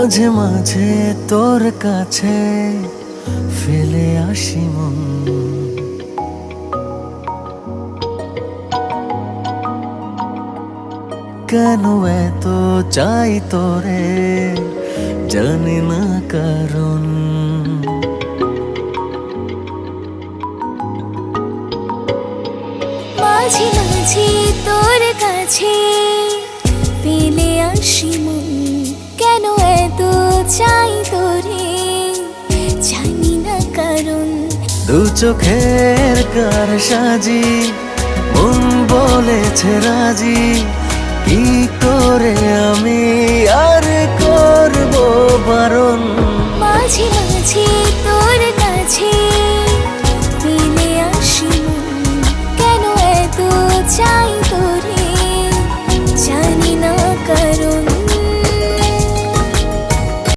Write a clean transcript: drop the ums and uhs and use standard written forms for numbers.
মাঝে মাঝে তোর কাছে ফেলে আসি মন, কেন এত চাই তোরে জানি না কারণ। মাঝে মাঝে তোর কাছে ফেলে আসি মন, কেন এত চাই তোরে জানি না কারণ। দু চোখের কার সাজি মন বলেছে রাজি,